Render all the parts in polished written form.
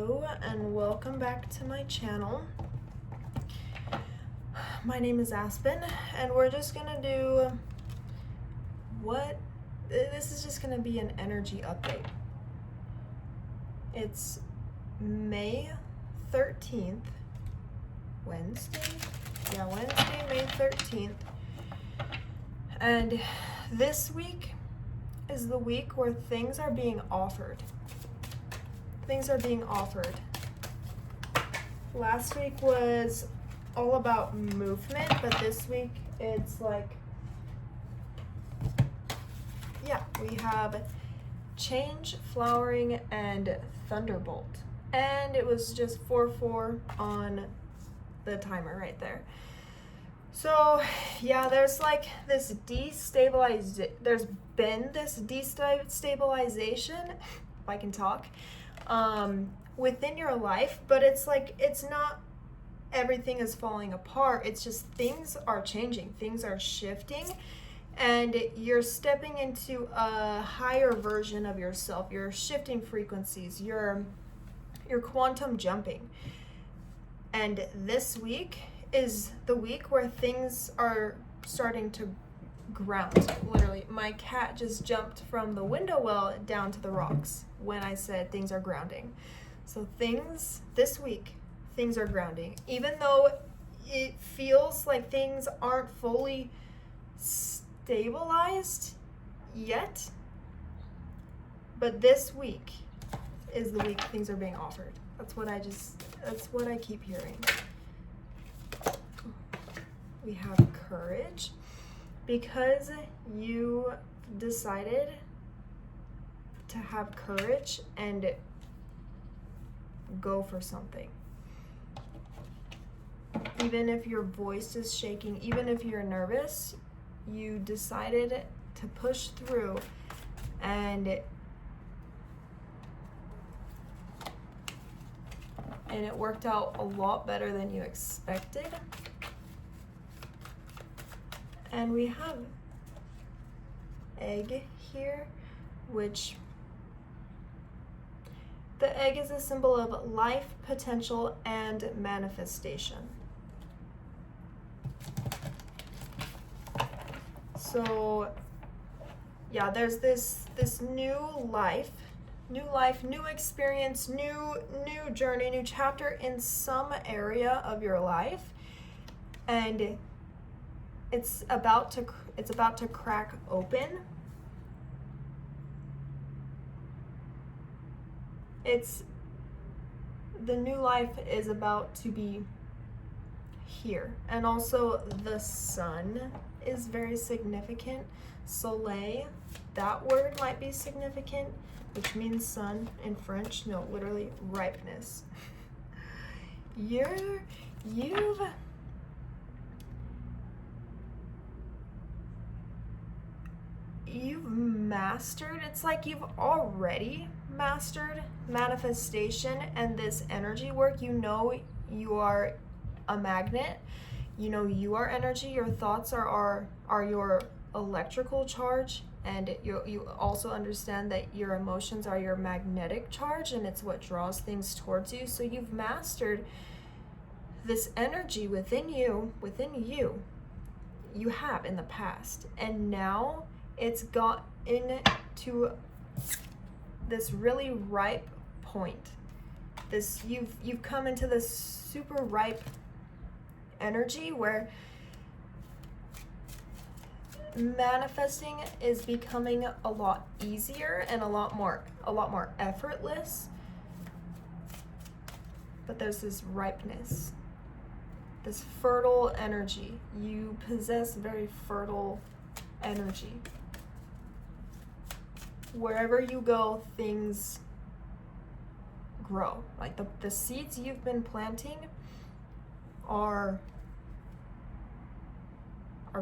Hello and welcome back to my channel. My name is Aspen and we're just gonna do this is just gonna be an energy update. It's May 13th, Wednesday, May 13th. And this week is the week where things are being offered. Last week was all about movement, but this week it's like, we have change, flowering, and thunderbolt. And it was just 4-4 on the timer right there. So there's like this there's been this destabilization, if I can talk, within your life, but it's like, it's not everything is falling apart. It's just things are changing, things are shifting, and you're stepping into a higher version of yourself. You're shifting frequencies, you're quantum jumping. And this week is the week where things are starting to ground. Literally, my cat just jumped from the window well down to the rocks when I said things are grounding. So this week, things are grounding. Even though it feels like things aren't fully stabilized yet, but this week is the week things are being offered. That's what I keep hearing. We have courage, because you decided to have courage and go for something. Even if your voice is shaking, even if you're nervous, you decided to push through, and it worked out a lot better than you expected. And we have egg here, which the egg is a symbol of life, potential, and manifestation. So there's this new life, new experience, new journey, new chapter in some area of your life, and it's about to crack open. The new life is about to be here. And also the sun is very significant. Soleil, that word might be significant, which means sun in French. No, literally ripeness. You've mastered, it's like you've already mastered manifestation and this energy work. You know you are a magnet. You know you are energy. Your thoughts are your electrical charge, and you also understand that your emotions are your magnetic charge, and it's what draws things towards you. So you've mastered this energy within you. You have in the past, and now it's got into this really ripe point. You've come into this super ripe energy where manifesting is becoming a lot easier and a lot more effortless. But there's this ripeness, this fertile energy. You possess very fertile energy. Wherever you go, things grow. Like the seeds you've been planting are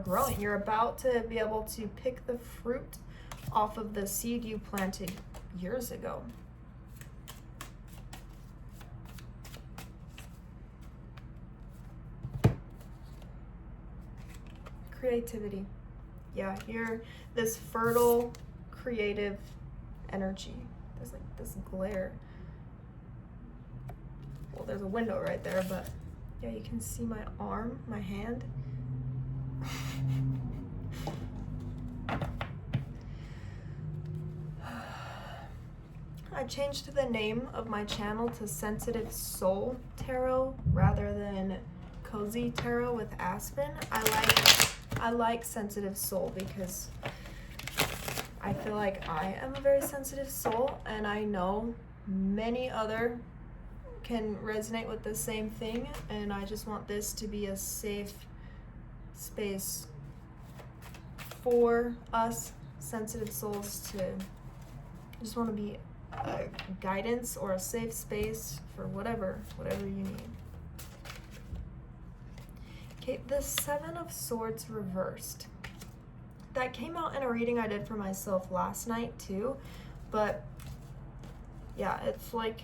growing. You're about to be able to pick the fruit off of the seed you planted years ago. Creativity. You're this fertile, creative energy. There's like this glare. there's a window right there, but yeah, you can see my arm, my hand. I changed the name of my channel to Sensitive Soul Tarot rather than Cozy Tarot with Aspen. I like Sensitive Soul because I feel like I am a very sensitive soul, and I know many other can resonate with the same thing, and I just want this to be a safe space for us sensitive souls to just want to be a guidance or a safe space for whatever you need. Okay, the Seven of Swords reversed. That came out in a reading I did for myself last night too, but yeah, it's like,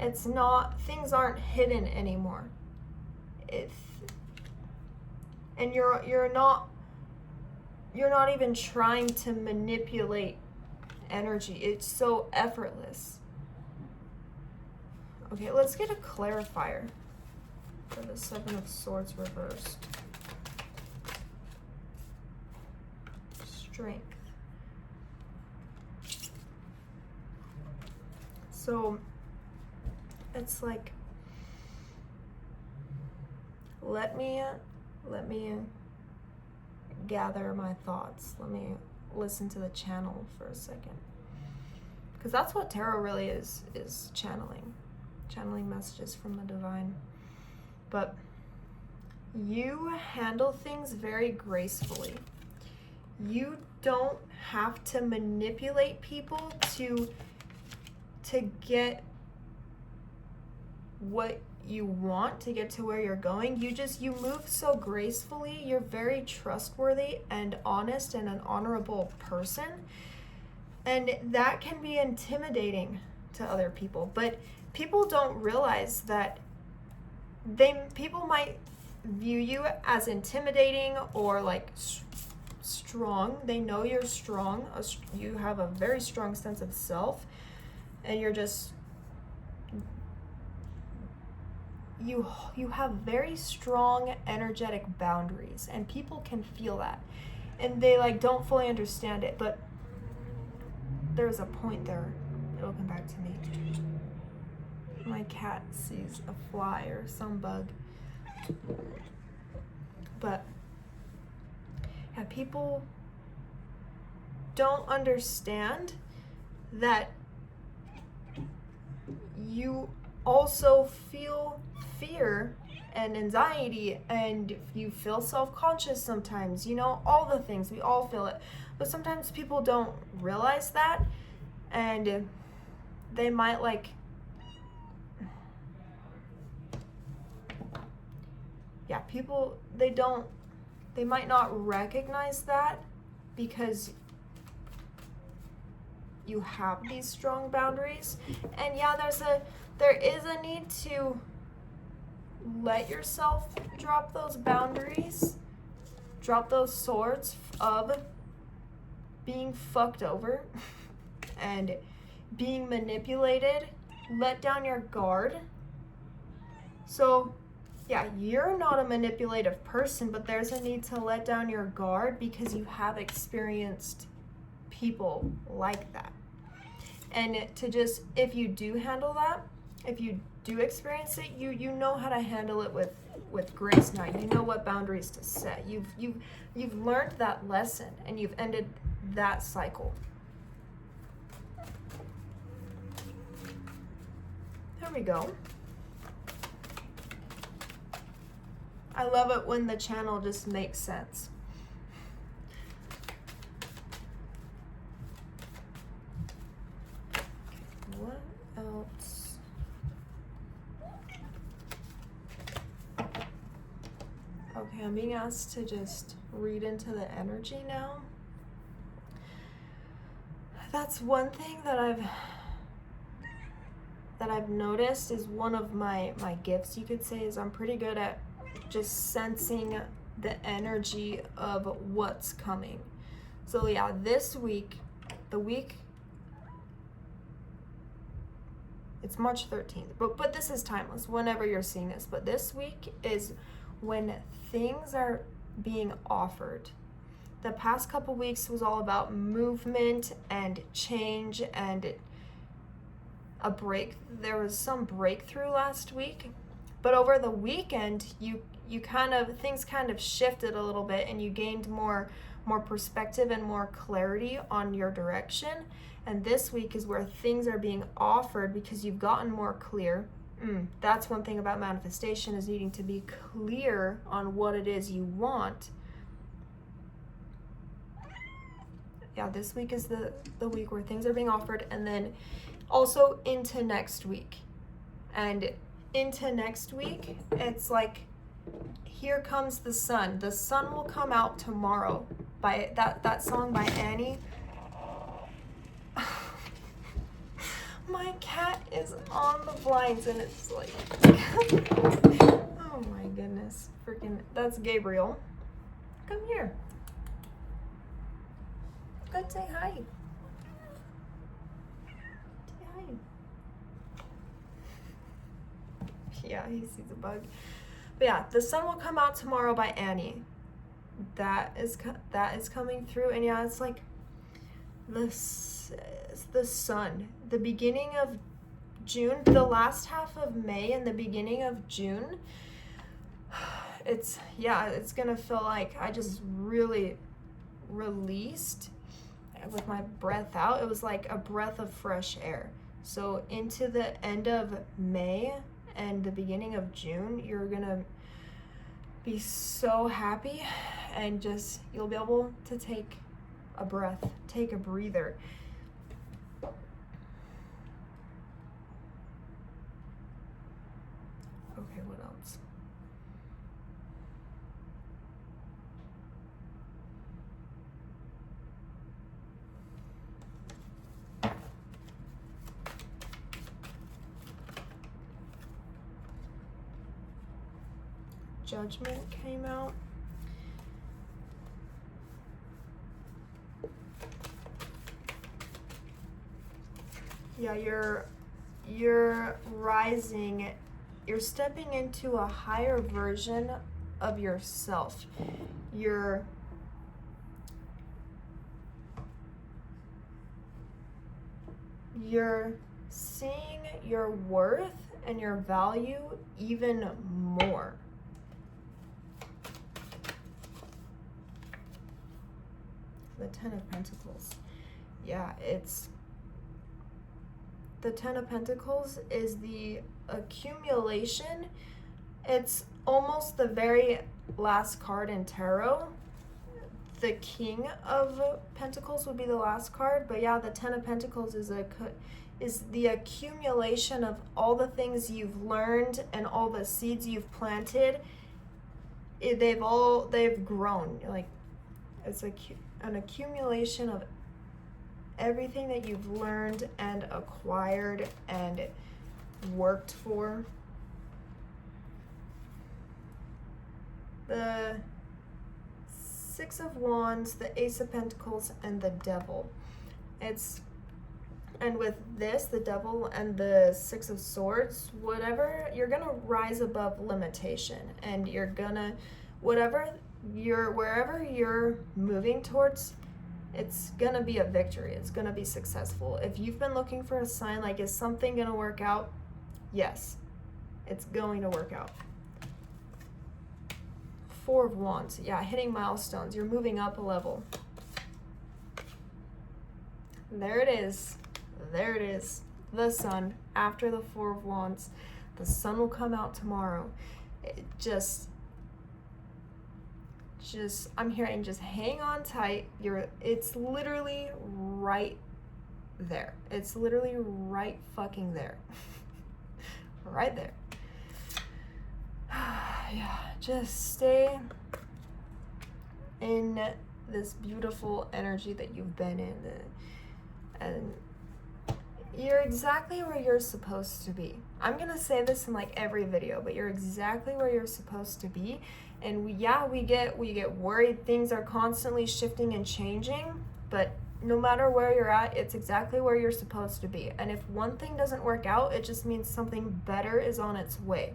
it's not, things aren't hidden anymore. And you're not even trying to manipulate energy. It's so effortless. Okay, let's get a clarifier for the Seven of Swords reversed. Strength. So it's like, let me gather my thoughts. Let me listen to the channel for a second. Because that's what tarot really is channeling messages from the divine. But you handle things very gracefully. You don't have to manipulate people to get what you want, to get to where you're going. You move so gracefully. You're very trustworthy and honest and an honorable person. And that can be intimidating to other people. But people don't realize that people might view you as intimidating or like strong. They know you're strong. You have a very strong sense of self, and you're just you have very strong energetic boundaries, and people can feel that, and they like don't fully understand it, but there's a point there. It'll come back to me. My cat sees a fly or some bug. But yeah, people don't understand that you also feel fear and anxiety, and you feel self-conscious sometimes, all the things. We all feel it. But sometimes people don't realize that, and they might they might not recognize that because you have these strong boundaries. And yeah, there is a need to let yourself drop those boundaries, drop those swords of being fucked over and being manipulated. Let down your guard. So yeah, you're not a manipulative person, but there's a need to let down your guard because you have experienced people like that. And to just, if you do handle that, if you do experience it, you know how to handle it with grace now. You know what boundaries to set. You've learned that lesson, and you've ended that cycle. There we go. I love it when the channel just makes sense. Okay, what else? Okay, I'm being asked to just read into the energy now. That's one thing that I've noticed is one of my gifts, you could say, is I'm pretty good at just sensing the energy of what's coming. So yeah, this week, It's March 13th, but this is timeless whenever you're seeing this. But this week is when things are being offered. The past couple weeks was all about movement and change and a break. There was some breakthrough last week, but over the weekend, things kind of shifted a little bit, and you gained more perspective and more clarity on your direction. And this week is where things are being offered because you've gotten more clear. That's one thing about manifestation, is needing to be clear on what it is you want. Yeah, this week is the week where things are being offered, and then also into next week. And into next week, it's like, here comes the sun. The sun will come out tomorrow. By that song by Annie. My cat is on the blinds and it's like, oh my goodness, freaking, that's Gabriel. Come here. Go say hi. Say hi. Yeah, he sees a bug. But yeah, The Sun Will Come Out Tomorrow by Annie. That is coming through, and yeah, it's like the sun. The beginning of June, the last half of May and the beginning of June. It's gonna feel like I just really released with my breath out. It was like a breath of fresh air. So into the end of May and the beginning of June, you're gonna be so happy, and just you'll be able to take a breath, take a breather. Okay, what else? Judgment came out. Yeah, you're rising, you're stepping into a higher version of yourself. You're seeing your worth and your value even more. The Ten of Pentacles. Yeah, the Ten of Pentacles is the accumulation. It's almost the very last card in tarot. The King of Pentacles would be the last card, but yeah, the Ten of Pentacles is the accumulation of all the things you've learned and all the seeds you've planted. They've grown. Like, it's an accumulation of everything that you've learned and acquired and worked for. The Six of Wands, the Ace of Pentacles, and the Devil. And with this, the Devil and the Six of Swords, whatever, you're gonna rise above limitation, and you're gonna, wherever you're moving towards, it's gonna be a victory. It's gonna be successful. If you've been looking for a sign, like, is something gonna work out? Yes, it's going to work out. Four of Wands. Yeah, hitting milestones. You're moving up a level. There it is. There it is. The Sun. After the Four of Wands, the Sun will come out tomorrow. I'm hearing, just hang on tight. It's literally right there. It's literally right fucking there. Right there. Yeah, just stay in this beautiful energy that you've been in, and you're exactly where you're supposed to be. I'm gonna say this in like every video, but you're exactly where you're supposed to be. And we get worried. Things are constantly shifting and changing, but no matter where you're at, it's exactly where you're supposed to be. And if one thing doesn't work out, it just means something better is on its way.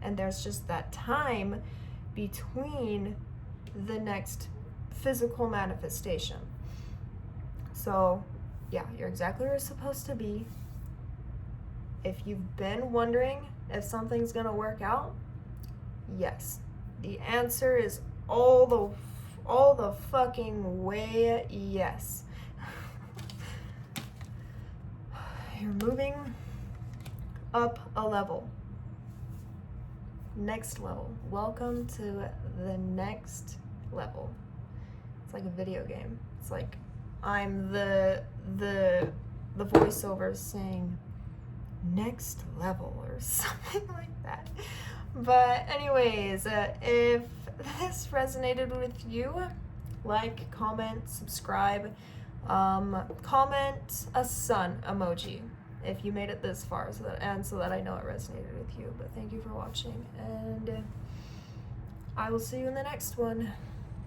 And there's just that time between the next physical manifestation. So, yeah, you're exactly where you're supposed to be. If you've been wondering if something's gonna work out, yes. The answer is all the fucking way yes. You're moving up a level. Next level. Welcome to the next level. It's like a video game. It's like I'm the voiceover saying next level or something like that. But anyways, if this resonated with you, like, comment, subscribe, comment a sun emoji if you made it this far, so that I know it resonated with you. But thank you for watching, and I will see you in the next one.